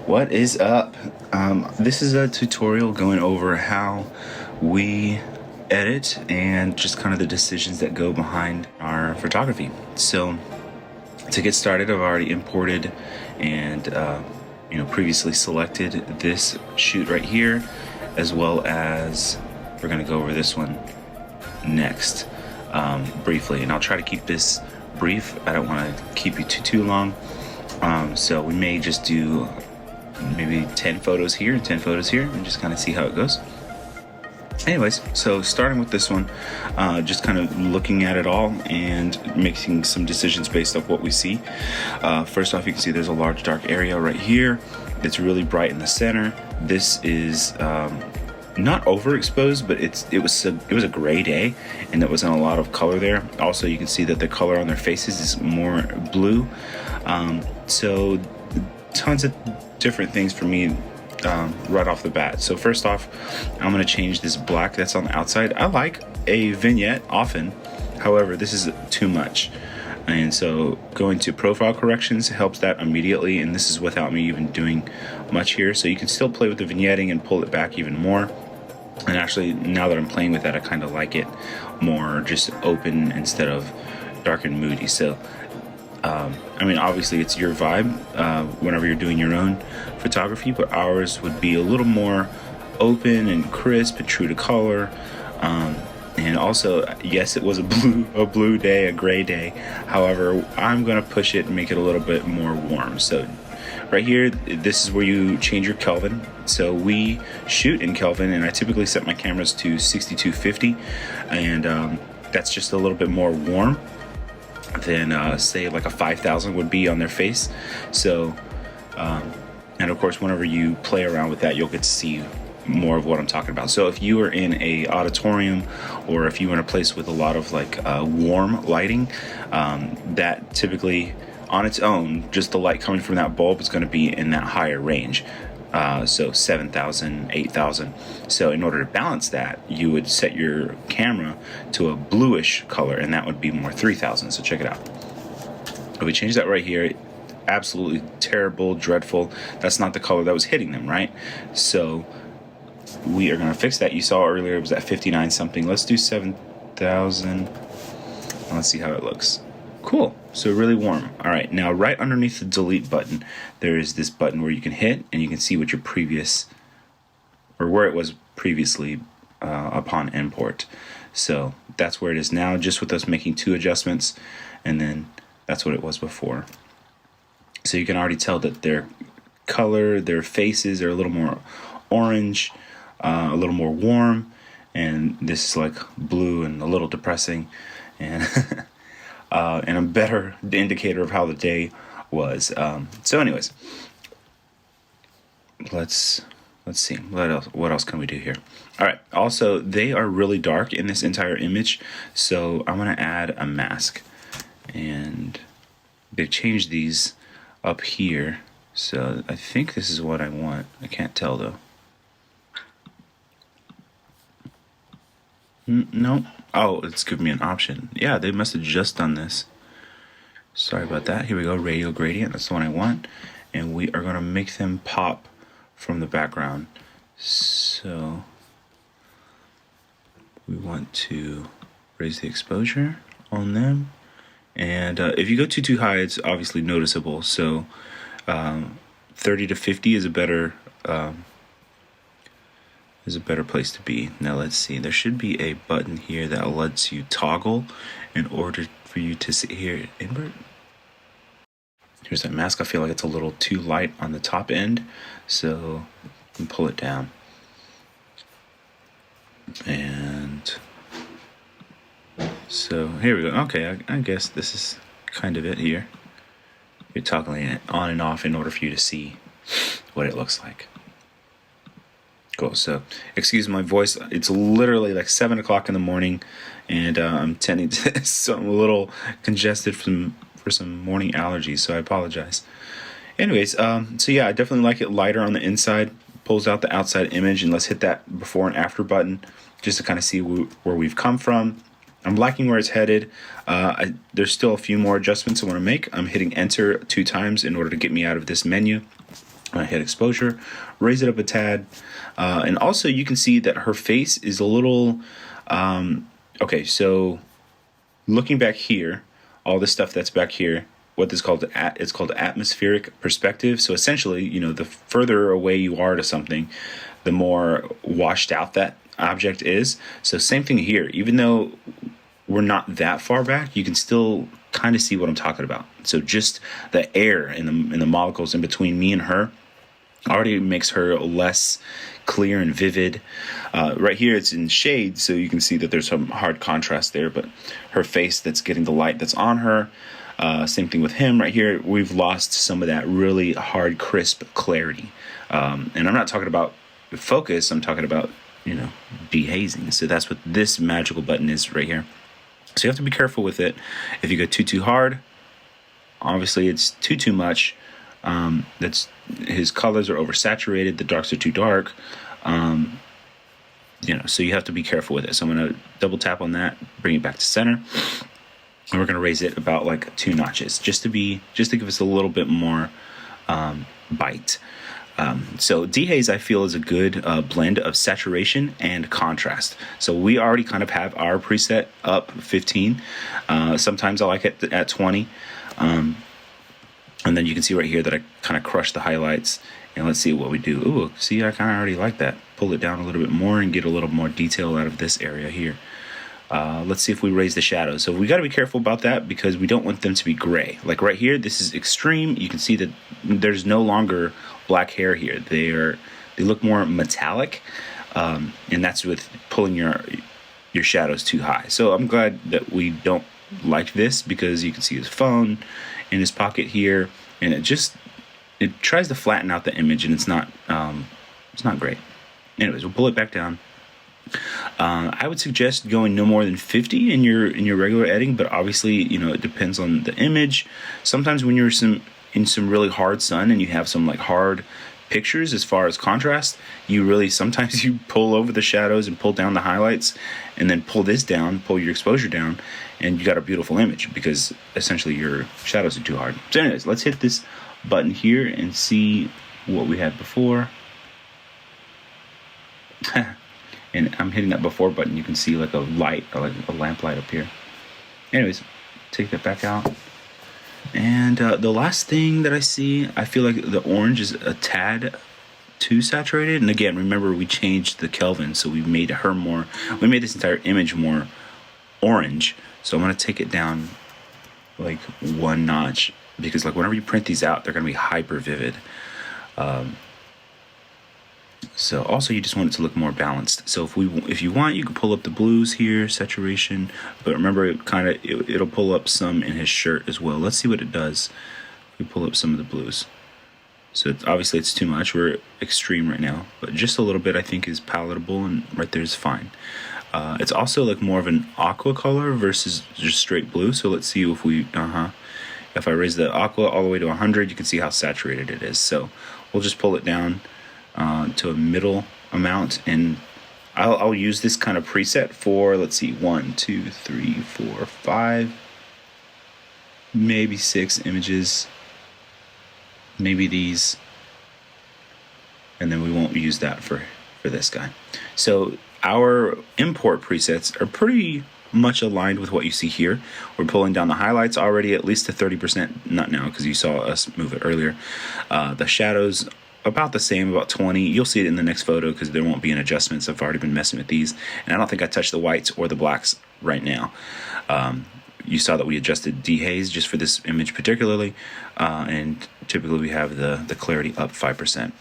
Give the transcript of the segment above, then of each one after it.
What is up? This is a tutorial going over how we edit and just kind of the decisions that go behind our photography. So to get started, I've already imported and previously selected this shoot right here, as well as we're going to go over this one next briefly, and I'll try to keep this brief. I don't want to keep you too long, so we may just do maybe 10 photos here and 10 photos here and just kind of see how it goes. Anyways, so starting with this one, just kind of looking at it all and making some decisions based off what we see. First off, you can see there's a large dark area right here. It's really bright in the center. This is not overexposed, but it was a gray day, and there wasn't a lot of color there. Also, you can see that the color on their faces is more blue. So tons of different things for me right off the bat. So first off, I'm going to change this black that's on the outside. I like a vignette often, however this is too much, and so going to profile corrections helps that immediately, and this is without me even doing much here. So you can still play with the vignetting and pull it back even more. And actually, now that I'm playing with that, I kind of like it more just open instead of dark and moody. So I mean, obviously it's your vibe whenever you're doing your own photography, but ours would be a little more open and crisp and true to color. And also, yes, it was a blue day, a gray day. However, I'm gonna push it and make it a little bit more warm. So right here, this is where you change your Kelvin. So we shoot in Kelvin, and I typically set my cameras to 6250, and that's just a little bit more warm than say like a 5000 would be on their face. So and of course, whenever you play around with that, you'll get to see more of what I'm talking about. So if you are in a auditorium, or if you are in a place with a lot of like warm lighting, that typically on its own, just the light coming from that bulb is going to be in that higher range. So 7,000, 8,000. So in order to balance that, you would set your camera to a bluish color, and that would be more 3,000. So check it out. If we change that right here, absolutely terrible, dreadful. That's not the color that was hitting them, right? So we are going to fix that. You saw earlier it was at 59 something. Let's do 7,000. Let's see how it looks. Cool. So really warm. All right, now right underneath the delete button, there is this button where you can hit and you can see what your previous, or where it was previously upon import. So that's where it is now, just with us making 2 adjustments, and then that's what it was before. So you can already tell that their color, their faces are a little more orange, a little more warm, and this is like blue and a little depressing, and and a better indicator of how the day was. So anyways, let's see what else can we do here. All right, also they are really dark in this entire image, so I'm going to add a mask, and they changed these up here, so I think this is what I want. I can't tell though. No. Oh, it's giving me an option. Yeah, they must have just done this. Sorry about that. Here we go, radial gradient. That's the one I want. And we are going to make them pop from the background. So we want to raise the exposure on them. And if you go too high, it's obviously noticeable. So 30 to 50 is a better place to be. Now let's see, there should be a button here that lets you toggle in order for you to see here. Invert. Here's that mask. I feel like it's a little too light on the top end, so you can pull it down. And so here we go. Okay, I guess this is kind of it here. You're toggling it on and off in order for you to see what it looks like. Cool. So excuse my voice, it's literally like 7 o'clock in the morning, and I'm tending to so I'm a little congested for some morning allergies, so I apologize. Anyways, so yeah, I definitely like it lighter on the inside, pulls out the outside image, and let's hit that before and after button just to kind of see where we've come from. I'm liking where it's headed. There's still a few more adjustments I want to make. I'm hitting enter 2 times in order to get me out of this menu. I hit exposure, raise it up a tad, and also you can see that her face is a little, okay, so looking back here, all this stuff that's back here, what this called, it's called atmospheric perspective. So essentially, you know, the further away you are to something, the more washed out that object is. So same thing here, even though we're not that far back, you can still kind of see what I'm talking about. So just the air and the molecules in between me and her already makes her less clear and vivid. Right here it's in shade, so you can see that there's some hard contrast there, but her face that's getting the light that's on her, same thing with him right here, we've lost some of that really hard, crisp clarity. And I'm not talking about focus, I'm talking about, you know, dehazing. So that's what this magical button is right here. So you have to be careful with it. If you go too hard, obviously it's too much. That's, his colors are oversaturated, the darks are too dark. You know, so you have to be careful with it. So I'm going to double tap on that, bring it back to center, and we're going to raise it about like 2 notches, just to give us a little bit more bite. So dehaze, I feel, is a good blend of saturation and contrast. So we already kind of have our preset up 15. Sometimes I like it at 20. And then you can see right here that I kind of crush the highlights. And let's see what we do. Ooh, see, I kind of already like that. Pull it down a little bit more and get a little more detail out of this area here. Let's see if we raise the shadows. So we got to be careful about that because we don't want them to be gray. Like right here, this is extreme. You can see that there's no longer black hair here. They look more metallic, and that's with pulling your shadows too high. So I'm glad that we don't like this because you can see his phone in his pocket here, and it tries to flatten out the image, and it's not great. Anyways, we'll pull it back down. I would suggest going no more than 50 in your regular editing, but obviously, you know, it depends on the image. Sometimes when you're in some really hard sun and you have some like hard pictures as far as contrast, sometimes you pull over the shadows and pull down the highlights and then pull your exposure down, and you got a beautiful image because essentially your shadows are too hard. So anyways, let's hit this button here and see what we had before. And I'm hitting that before button, you can see like a light, like a lamp light up here. Anyways, take that back out. And the last thing that I see, I feel like the orange is a tad too saturated. And again, remember we changed the Kelvin, so we made this entire image more orange. So I'm gonna take it down like 1 notch because like whenever you print these out, they're gonna be hyper vivid. So also you just want it to look more balanced. So if you want, you can pull up the blues here, saturation, but remember it'll pull up some in his shirt as well. Let's see what it does. We pull up some of the blues. So obviously it's too much. We're extreme right now, but just a little bit I think is palatable, and right there is fine. It's also like more of an aqua color versus just straight blue. So let's see if if I raise the aqua all the way to 100, you can see how saturated it is. So we'll just pull it down to a middle amount, and I'll use this kind of preset for, let's see, 1, 2, 3, 4, 5, maybe 6 images, maybe these, and then we won't use that for this guy. So our import presets are pretty much aligned with what you see here. We're pulling down the highlights already at least to 30%, not now because you saw us move it earlier. The shadows about the same, about 20. You'll see it in the next photo because there won't be an adjustment. So I've already been messing with these, and I don't think I touched the whites or the blacks right now. You saw that we adjusted dehaze just for this image particularly, and typically we have the clarity up 5%.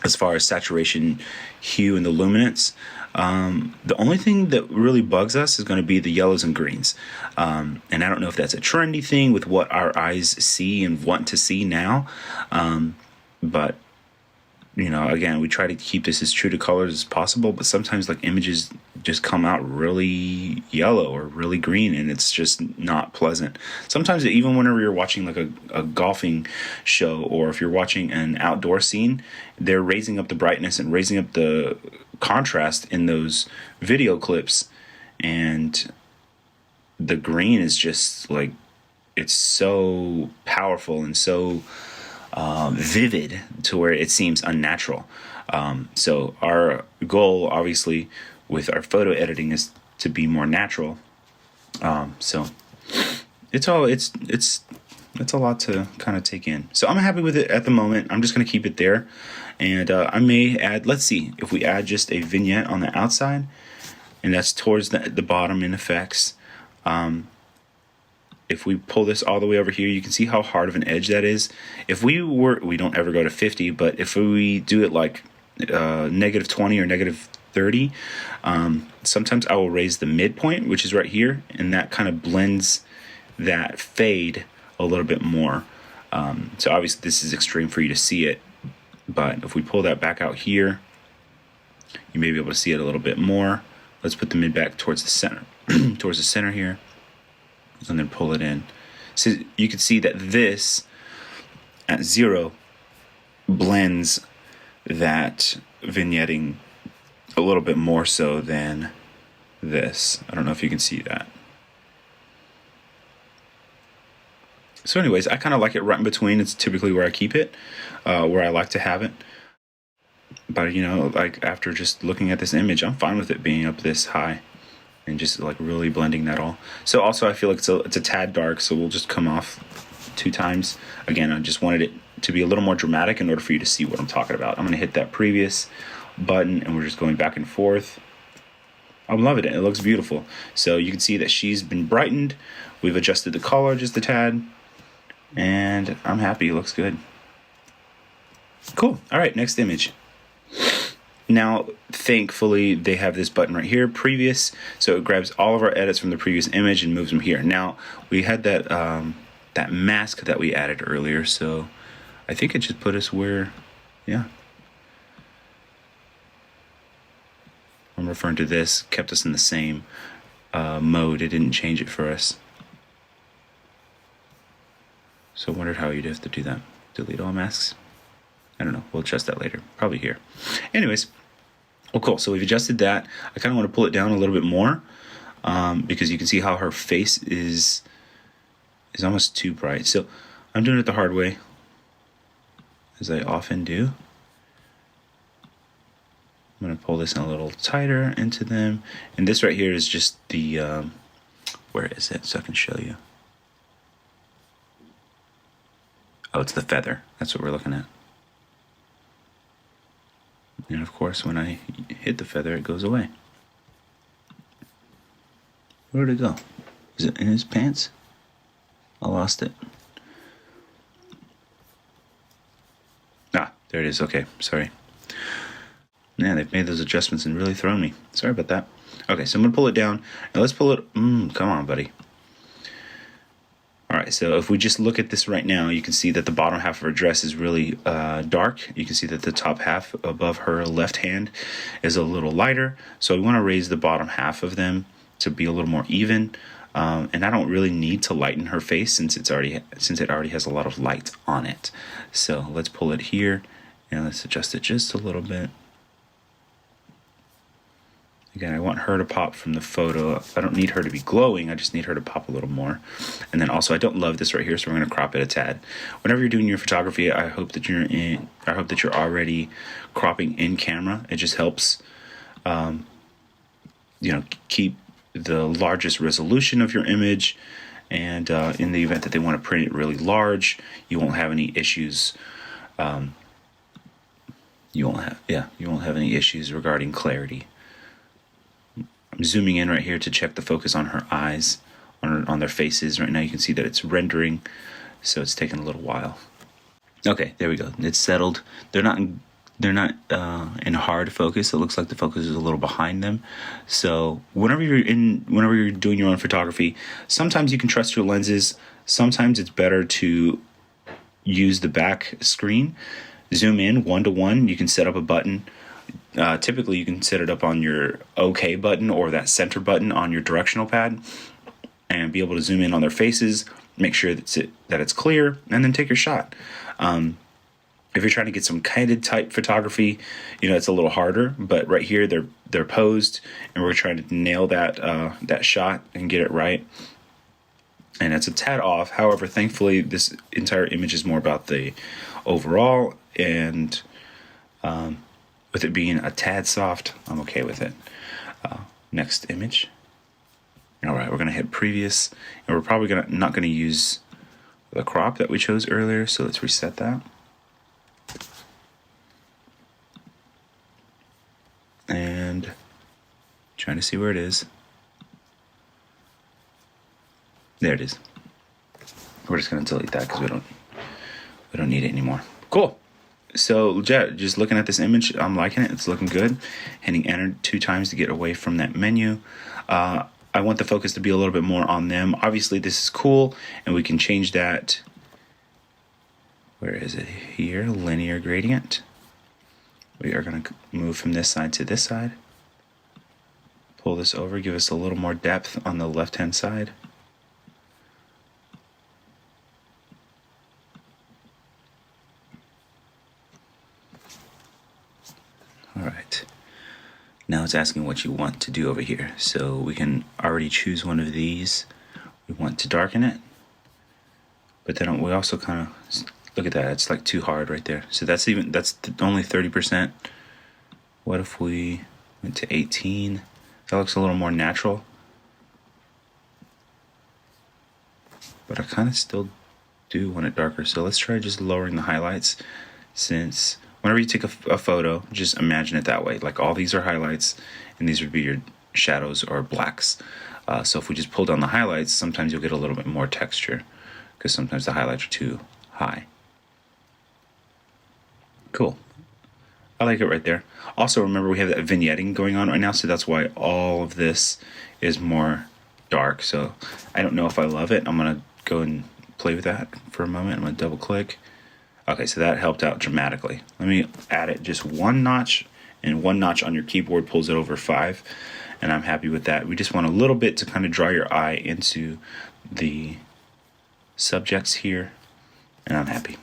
As far as saturation, hue, and the luminance, the only thing that really bugs us is going to be the yellows and greens. And I don't know if that's a trendy thing with what our eyes see and want to see now, but you know, again, we try to keep this as true to colors as possible, but sometimes like images just come out really yellow or really green, and it's just not pleasant. Sometimes even whenever you're watching like a golfing show, or if you're watching an outdoor scene, they're raising up the brightness and raising up the contrast in those video clips, and the green is just like, it's so powerful and so vivid to where it seems unnatural. So our goal, obviously, with our photo editing is to be more natural. So it's a lot to kind of take in. So I'm happy with it at the moment. I'm just going to keep it there. And I may add, let's see, if we add just a vignette on the outside, and that's towards the bottom in effects. If we pull this all the way over here, you can see how hard of an edge that is. If we don't ever go to 50, but if we do it like -20 or -30, sometimes I will raise the midpoint, which is right here, and that kind of blends that fade a little bit more. So obviously this is extreme for you to see it, but if we pull that back out here, you may be able to see it a little bit more. Let's put the mid back towards the center, towards the center here, and then pull it in. So you can see that this at 0 blends that vignetting a little bit more so than this. I don't know if you can see that. So anyways, I kind of like it right in between. It's typically where I keep it, where I like to have it. But, you know, like after just looking at this image, I'm fine with it being up this high and just like really blending that all. So also I feel like it's a tad dark, so we'll just come off 2 times. Again, I just wanted it to be a little more dramatic in order for you to see what I'm talking about. I'm going to hit that previous button and we're just going back and forth. I'm loving it. It looks beautiful. So you can see that she's been brightened. We've adjusted the color just a tad. And I'm happy. It looks good. Cool. All right, next image. Now, thankfully, they have this button right here, previous. So it grabs all of our edits from the previous image and moves them here. Now, we had that that mask that we added earlier. So I think it just put us where, yeah. I'm referring to this, kept us in the same mode. It didn't change it for us. So I wondered how you'd have to do that. Delete all masks? I don't know. We'll adjust that later. Probably here. Anyways. Well, cool. So we've adjusted that. I kind of want to pull it down a little bit more because you can see how her face is almost too bright. So I'm doing it the hard way, as I often do. I'm going to pull this in a little tighter into them. And this right here is just the, where is it? So I can show you. Oh, it's the feather. That's what we're looking at. And of course, when I hit the feather, it goes away. Where did it go? Is it in his pants? I lost it. Ah, there it is. Okay, sorry. Man, they've made those adjustments and really thrown me. Sorry about that. Okay, so I'm going to pull it down. Now let's pull it. Come on, buddy. All right, so if we just look at this right now, you can see that the bottom half of her dress is really dark. You can see that the top half above her left hand is a little lighter. So we want to raise the bottom half of them to be a little more even. And I don't really need to lighten her face since it already has a lot of light on it. So let's pull it here and let's adjust it just a little bit. Again, I want her to pop from the photo. I don't need her to be glowing. I just need her to pop a little more. And then also, I don't love this right here, so we're going to crop it a tad. Whenever you're doing your photography, I hope that you're already cropping in camera. It just helps, keep the largest resolution of your image. And in the event that they want to print it really large, you won't have any issues. You won't have any issues regarding clarity. I'm zooming in right here to check the focus on her eyes, on their faces. Right now you can see that it's rendering, so it's taking a little while. Okay, there we go. It's settled. They're not in hard focus. It looks like the focus is a little behind them. So whenever you're doing your own photography, sometimes you can trust your lenses. Sometimes it's better to use the back screen. Zoom in 1:1. You can set up a button. Typically, you can set it up on your OK button or that center button on your directional pad and be able to zoom in on their faces, make sure that it's clear, and then take your shot. If you're trying to get some candid type photography, it's a little harder. But right here, they're posed, and we're trying to nail that shot and get it right. And it's a tad off. However, thankfully, this entire image is more about the overall, and with it being a tad soft, I'm okay with it. Next image. All right, we're gonna hit previous, and we're probably not gonna use the crop that we chose earlier, so let's reset that. And trying to see where it is. There it is. We're just gonna delete that because we don't need it anymore. Cool. So just looking at this image, I'm liking it. It's looking good. Hitting enter 2 times to get away from that menu. I want the focus to be a little bit more on them. Obviously, this is cool, and we can change that. Where is it? Here, linear gradient. We are going to move from this side to this side. Pull this over, give us a little more depth on the left-hand side. All right. Now it's asking what you want to do over here. So we can already choose one of these. We want to darken it. But then we also kind of, look at that, it's like too hard right there. So that's only 30%. What if we went to 18? That looks a little more natural. But I kind of still do want it darker. So let's try just lowering the highlights, since whenever you take a photo, just imagine it that way. Like all these are highlights, and these would be your shadows or blacks. So if we just pull down the highlights, sometimes you'll get a little bit more texture, because sometimes the highlights are too high. Cool. I like it right there. Also, remember we have that vignetting going on right now, so that's why all of this is more dark. So I don't know if I love it. I'm going to go and play with that for a moment. I'm going to double click. Okay, so that helped out dramatically. Let me add it just 1 notch, and 1 notch on your keyboard pulls it over 5, and I'm happy with that. We just want a little bit to kind of draw your eye into the subjects here, and I'm happy.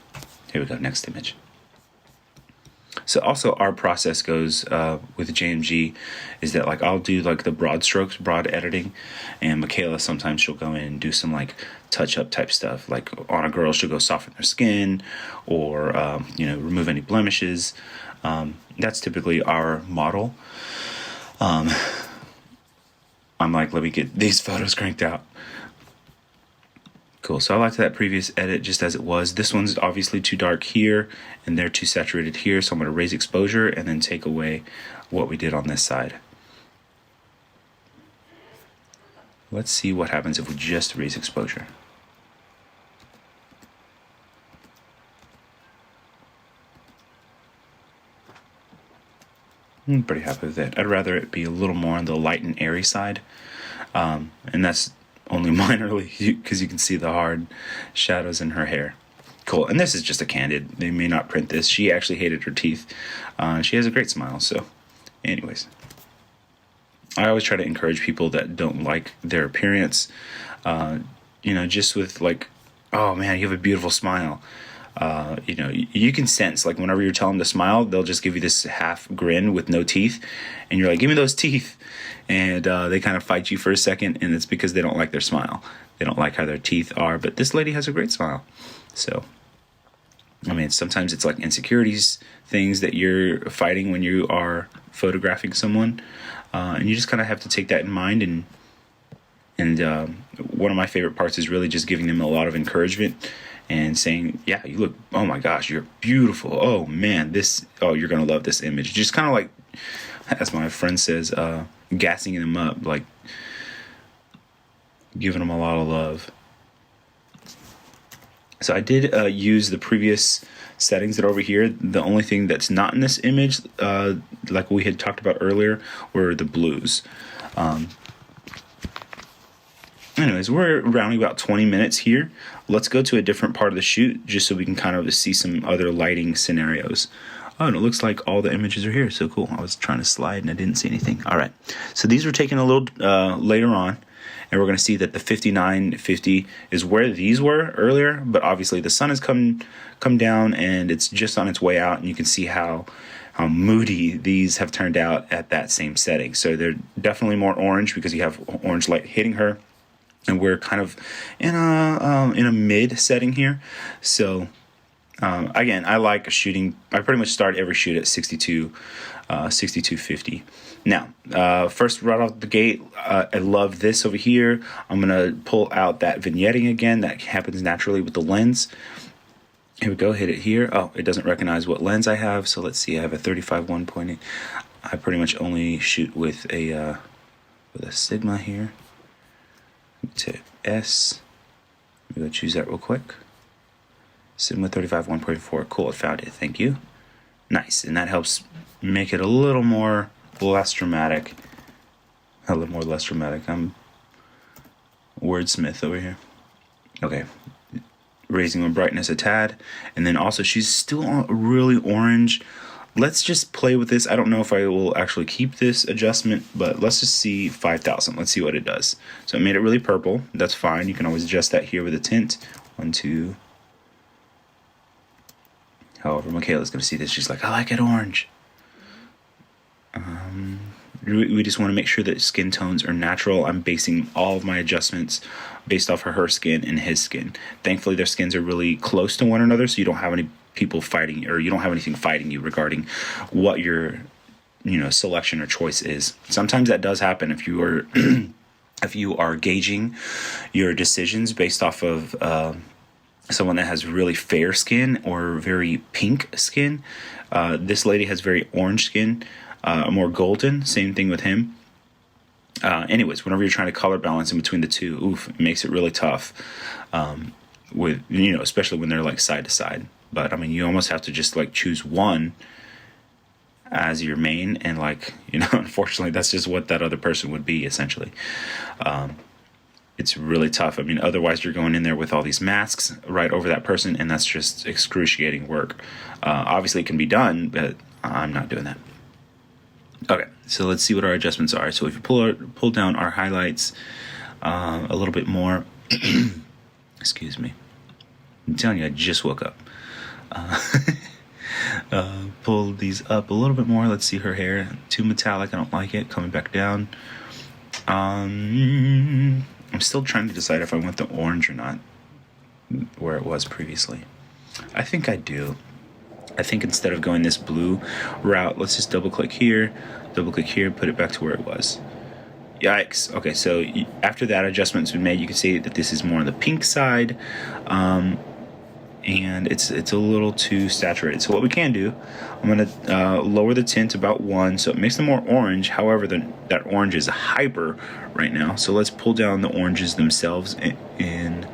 Here we go, next image. So also our process goes with JMG is that like I'll do like the broad strokes, broad editing, and Michaela sometimes she'll go in and do some like touch up type stuff. Like on a girl, she'll go soften their skin or remove any blemishes. That's typically our model. I'm like, let me get these photos cranked out. Cool, so I liked that previous edit just as it was. This one's obviously too dark here, and they're too saturated here, so I'm going to raise exposure and then take away what we did on this side. Let's see what happens if we just raise exposure. I'm pretty happy with it. I'd rather it be a little more on the light and airy side, and that's only minorly, because you can see the hard shadows in her hair. Cool, and this is just a candid. They may not print this. She actually hated her teeth. She has a great smile, so anyways. I always try to encourage people that don't like their appearance, just with like, oh man, you have a beautiful smile. You can sense, like whenever you're telling them to smile, they'll just give you this half grin with no teeth, and you're like, give me those teeth. And they kind of fight you for a second, and it's because they don't like their smile. They don't like how their teeth are, but this lady has a great smile. So, I mean, sometimes it's like insecurities, things that you're fighting when you are photographing someone, and you just kind of have to take that in mind. And one of my favorite parts is really just giving them a lot of encouragement and saying, yeah, you look, oh my gosh, you're beautiful. Oh man, you're going to love this image. Just kind of like, as my friend says, gassing them up, like giving them a lot of love. So I did use the previous settings that are over here. The only thing that's not in this image, like we had talked about earlier, were the blues. Anyways, we're rounding about 20 minutes here. Let's go to a different part of the shoot just so we can kind of see some other lighting scenarios. Oh, and it looks like all the images are here. So cool. I was trying to slide and I didn't see anything. All right. So these were taken a little later on. And we're going to see that the 5950 is where these were earlier. But obviously the sun has come down and it's just on its way out. And you can see how moody these have turned out at that same setting. So they're definitely more orange because you have orange light hitting her. And we're kind of in a mid setting here. So Again, I like shooting. I pretty much start every shoot at 6250. Now, first right off the gate, I love this over here. I'm gonna pull out that vignetting again. That happens naturally with the lens. Here we go. Hit it here. Oh, it doesn't recognize what lens I have. So let's see. I have a 35 1.8. I pretty much only shoot with a Sigma here. To S. Let me go choose that real quick. Sigma 35 1.4. Cool, I found it. Thank you. Nice, and that helps make it a little more less dramatic. A little more less dramatic. I'm wordsmith over here. Okay, raising my brightness a tad, and then also she's still really orange. Let's just play with this. I don't know if I will actually keep this adjustment, but let's just see 5,000. Let's see what it does. So it made it really purple. That's fine. You can always adjust that here with a tint. 1, 2. However, Michaela's going to see this. She's like, I like it orange. We just want to make sure that skin tones are natural. I'm basing all of my adjustments based off of her skin and his skin. Thankfully, their skins are really close to one another, so you don't have any people fighting, or you don't have anything fighting you regarding what your selection or choice is. Sometimes that does happen if you are if you are gauging your decisions based off of someone that has really fair skin or very pink skin. This lady has very orange skin, more golden. Same thing with him. Anyways, whenever you're trying to color balance in between the two, it makes it really tough. With especially when they're like side to side. But I mean, you almost have to just like choose one as your main, and unfortunately, that's just what that other person would be essentially. It's really tough. I mean, otherwise you're going in there with all these masks right over that person, and that's just excruciating work. Obviously it can be done, but I'm not doing that. Okay, so let's see what our adjustments are. So if you pull down our highlights a little bit more, excuse me. I'm telling you, I just woke up. Pull these up a little bit more. Let's see her hair. Too metallic. I don't like it. Coming back down. I'm still trying to decide if I want the orange or not, where it was previously. I think I do. I think instead of going this blue route, let's just double click here, put it back to where it was. Yikes. Okay, so after that adjustment's been made, you can see that this is more on the pink side, and it's a little too saturated. So what we can do, I'm going to lower the tint about 1, so it makes them more orange. However, that orange is hyper right now. So let's pull down the oranges themselves in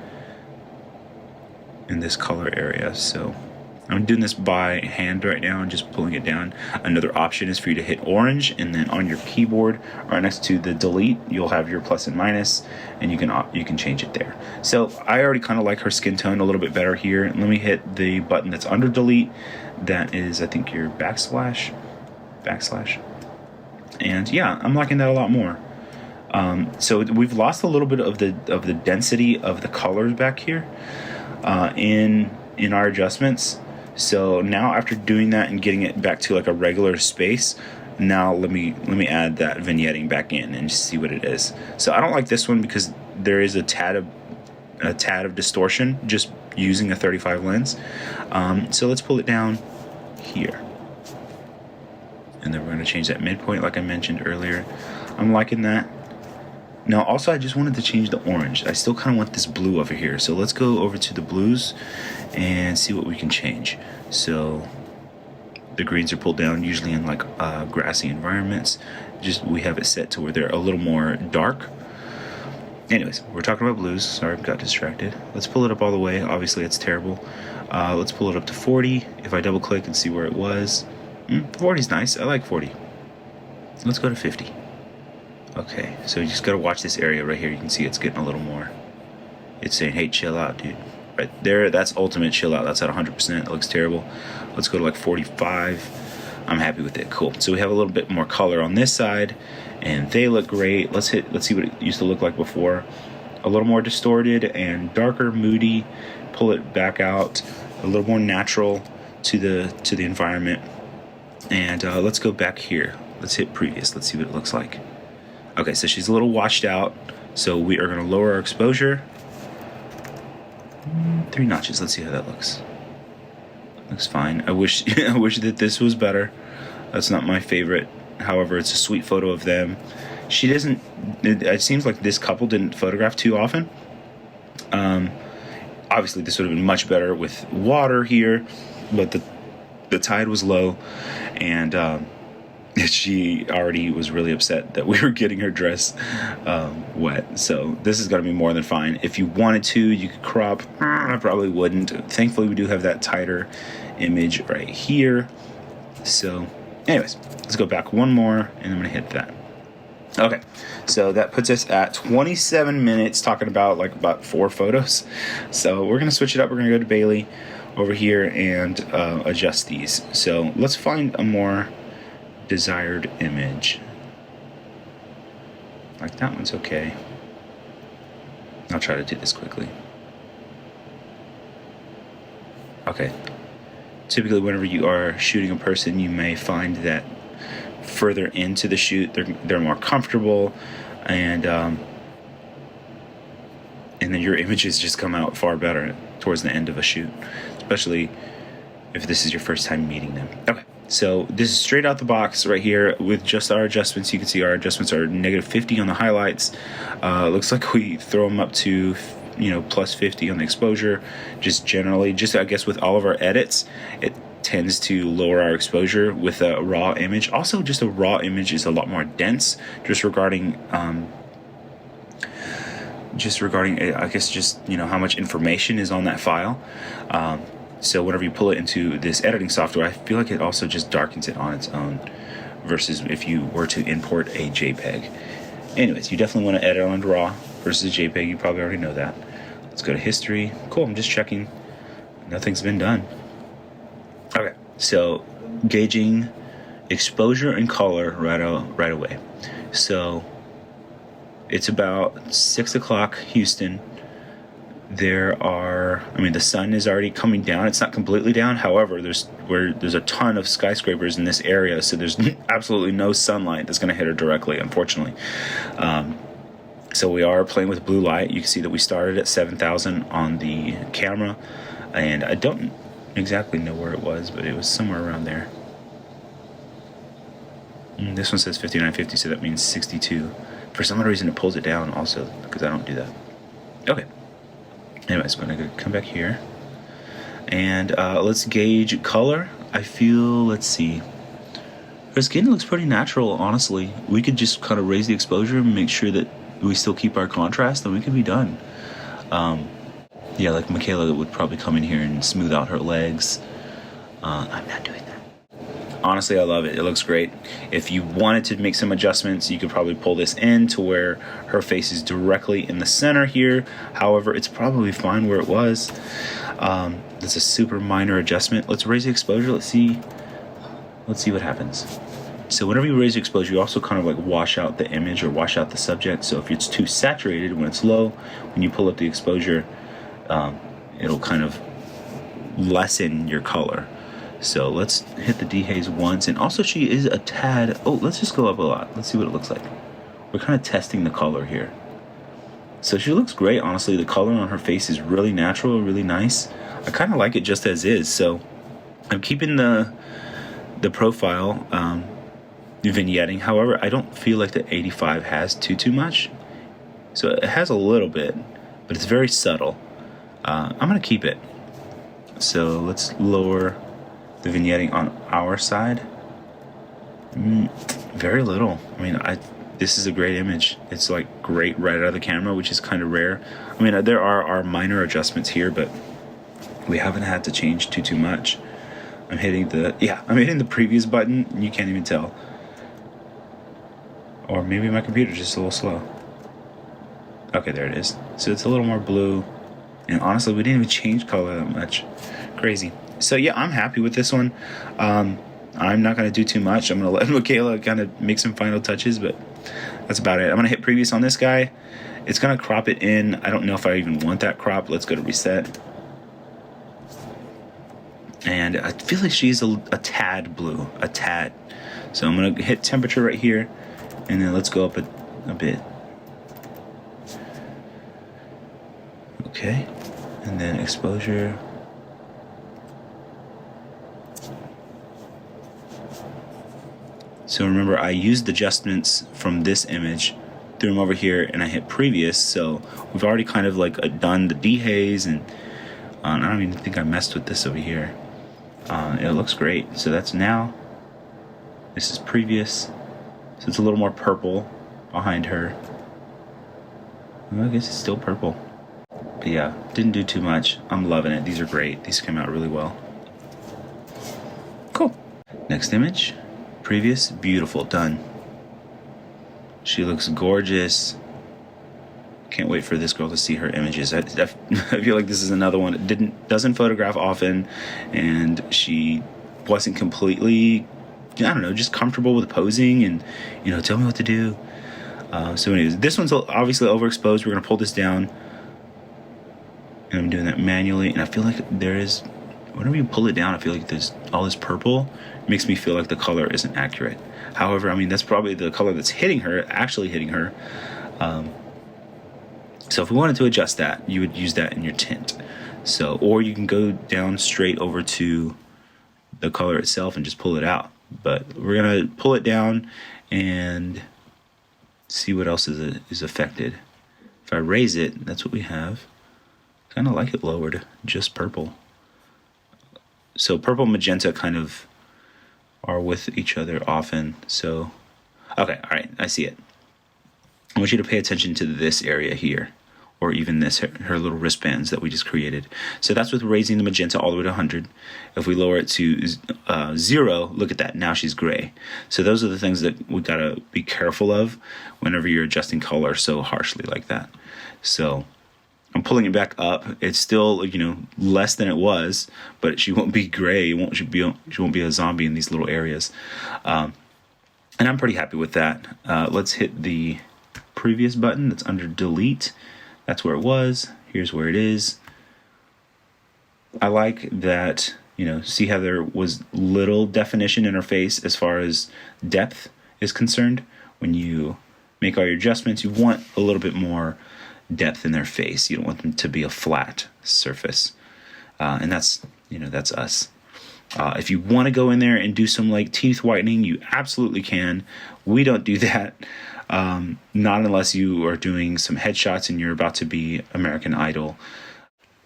this color area. So I'm doing this by hand right now and just pulling it down. Another option is for you to hit orange, and then on your keyboard right next to the delete, you'll have your plus and minus, and you can change it there. So I already kind of like her skin tone a little bit better here. Let me hit the button that's under delete. That is, I think, your backslash. And yeah, I'm liking that a lot more. So we've lost a little bit of the density of the colors back here in our adjustments. So now after doing that and getting it back to like a regular space, now let me add that vignetting back in and just see what it is. So I don't like this one because there is a tad of distortion just using a 35 lens. So let's pull it down here. And then we're going to change that midpoint like I mentioned earlier. I'm liking that. Now also I just wanted to change the orange. I still kind of want this blue over here. So let's go over to the blues and see what we can change. So the greens are pulled down usually in like grassy environments. Just we have it set to where they're a little more dark. Anyways, we're talking about blues. Sorry, I got distracted. Let's pull it up all the way. Obviously it's terrible. Let's pull it up to 40. If I double click and see where it was, 40 is nice. I like 40. Let's go to 50. Okay, so you just gotta watch this area right here. You can see it's getting a little more. It's saying, hey, chill out, dude. Right there, that's ultimate chill out. That's at 100%. It looks terrible. Let's go to like 45. I'm happy with it. Cool. So we have a little bit more color on this side, and they look great. Let's see what it used to look like before. A little more distorted and darker, moody. Pull it back out. A little more natural to the environment. And let's go back here. Let's hit previous. Let's see what it looks like. Okay, so she's a little washed out, so we are going to lower our exposure 3 notches. Let's see how that looks. Looks fine. I wish I wish that this was better. That's not my favorite. However, it's a sweet photo of them. She doesn't. It seems like this couple didn't photograph too often. Obviously, this would have been much better with water here, but the tide was low, and she already was really upset that we were getting her dress wet. So this is going to be more than fine. If you wanted to, you could crop. I probably wouldn't. Thankfully, we do have that tighter image right here. So anyways, let's go back one more, and I'm going to hit that. Okay, so that puts us at 27 minutes talking about 4 photos. So we're going to switch it up. We're going to go to Bailey over here and adjust these. So let's find a more desired image. Like that one's okay. I'll try to do this quickly. Okay. Typically, whenever you are shooting a person, you may find that further into the shoot, they're more comfortable, and then your images just come out far better towards the end of a shoot, especially if this is your first time meeting them. Okay, so this is straight out the box right here with just our adjustments. You can see our adjustments are -50 on the highlights. Looks like we throw them up to +50 on the exposure. Just generally, I guess with all of our edits, it tends to lower our exposure with a raw image. Also, just a raw image is a lot more dense, just regarding I guess just how much information is on that file. So whenever you pull it into this editing software, I feel like it also just darkens it on its own versus if you were to import a JPEG. Anyways, you definitely want to edit on raw versus a JPEG. You probably already know that. Let's go to history. Cool, I'm just checking. Nothing's been done. Okay, so gauging exposure and color right away. So it's about 6 o'clock Houston. The sun is already coming down. It's not completely down. However, there's a ton of skyscrapers in this area, so there's absolutely no sunlight that's going to hit her directly, unfortunately. So we are playing with blue light. You can see that we started at 7,000 on the camera, and I don't exactly know where it was, but it was somewhere around there. This one says 5950, so that means 62. For some reason, it pulls it down also, because I don't do that. Okay. Anyways, I'm going to come back here. And let's gauge color. Let's see. Her skin looks pretty natural, honestly. We could just kind of raise the exposure and make sure that we still keep our contrast, and we could be done. Yeah, like Michaela would probably come in here and smooth out her legs. I'm not doing that. Honestly, I love it. It looks great. If you wanted to make some adjustments, you could probably pull this in to where her face is directly in the center here. However, it's probably fine where it was. That's a super minor adjustment. Let's raise the exposure. Let's see what happens. So whenever you raise the exposure, you also kind of like wash out the image or wash out the subject. So if it's too saturated when it's low, when you pull up the exposure, it'll kind of lessen your color. So let's hit the dehaze once. And also she is a tad, let's just go up a lot. Let's see what it looks like. We're kind of testing the color here. So she looks great, honestly. The color on her face is really natural, really nice. I kind of like it just as is. So I'm keeping the profile vignetting. However, I don't feel like the 85 has too much. So it has a little bit, but it's very subtle. I'm going to keep it. So let's lower the vignetting on our side. Very little. I mean, this is a great image. It's like great right out of the camera, which is kind of rare. I mean, there are minor adjustments here, but we haven't had to change too much. I'm hitting the previous button. You can't even tell. Or maybe my computer's just a little slow. Okay, there it is. So it's a little more blue. And honestly, we didn't even change color that much. Crazy. So yeah, I'm happy with this one. I'm not going to do too much. I'm going to let Michaela kind of make some final touches, but that's about it. I'm going to hit previous on this guy. It's going to crop it in. I don't know if I even want that crop. Let's go to reset. And I feel like she's a tad blue, a tad. So I'm going to hit temperature right here, and then let's go up a bit. Okay, and then exposure. So remember, I used adjustments from this image, threw them over here, and I hit previous. So we've already kind of like done the dehaze, and I don't even think I messed with this over here. It looks great. So that's now. This is previous. So it's a little more purple behind her. Well, I guess it's still purple. But yeah, didn't do too much. I'm loving it. These are great. These came out really well. Cool. Next image. Previous. Beautiful. Done. She looks gorgeous. Can't wait for this girl to see her images. I feel like this is another one that doesn't photograph often, and she wasn't completely, I don't know, just comfortable with posing and, you know, tell me what to do. So anyways, this one's obviously overexposed. We're going to pull this down. And I'm doing that manually. And I feel like there is, whenever you pull it down, I feel like there's all this purple. It makes me feel like the color isn't accurate. However, I mean, that's probably the color that's hitting her, actually hitting her. So if we wanted to adjust that, you would use that in your tint. So, or you can go down straight over to the color itself and just pull it out. But we're going to pull it down and see what else is affected. If I raise it, that's what we have. Kind of like it lowered, just purple. So purple and magenta kind of are with each other often. So, okay, all right, I see it. I want you to pay attention to this area here, or even this, her little wristbands that we just created. So that's with raising the magenta all the way to 100. If we lower it to 0, look at that, now she's gray. So those are the things that we gotta be careful of whenever you're adjusting color so harshly like that. So I'm pulling it back up. It's still, you know, less than it was, but she won't be gray. She won't be a zombie in these little areas. And I'm pretty happy with that. Let's hit the previous button that's under delete. That's where it was. Here's where it is. I like that, you know, see how there was little definition in her face as far as depth is concerned. When you make all your adjustments, you want a little bit more depth in their face. You don't want them to be a flat surface. And that's, you know, that's us. If you want to go in there and do some like teeth whitening, you absolutely can. We don't do that. Not unless you are doing some headshots and you're about to be American Idol.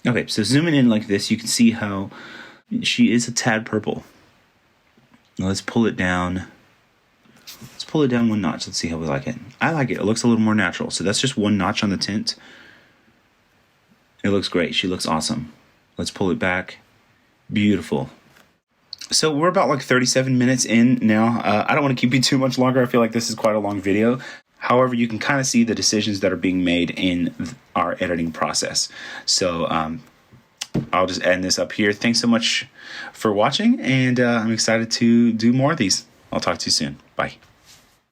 Okay, so zooming in like this, you can see how she is a tad purple. Now let's pull it down. Let's pull it down one notch. Let's see how we like it. I like it. It looks a little more natural. So that's just one notch on the tint. It looks great. She looks awesome. Let's pull it back. Beautiful. So we're about like 37 minutes in now. I don't want to keep you too much longer. I feel like this is quite a long video. However, you can kind of see the decisions that are being made in our editing process. So I'll just end this up here. Thanks so much for watching, and I'm excited to do more of these. I'll talk to you soon. Bye.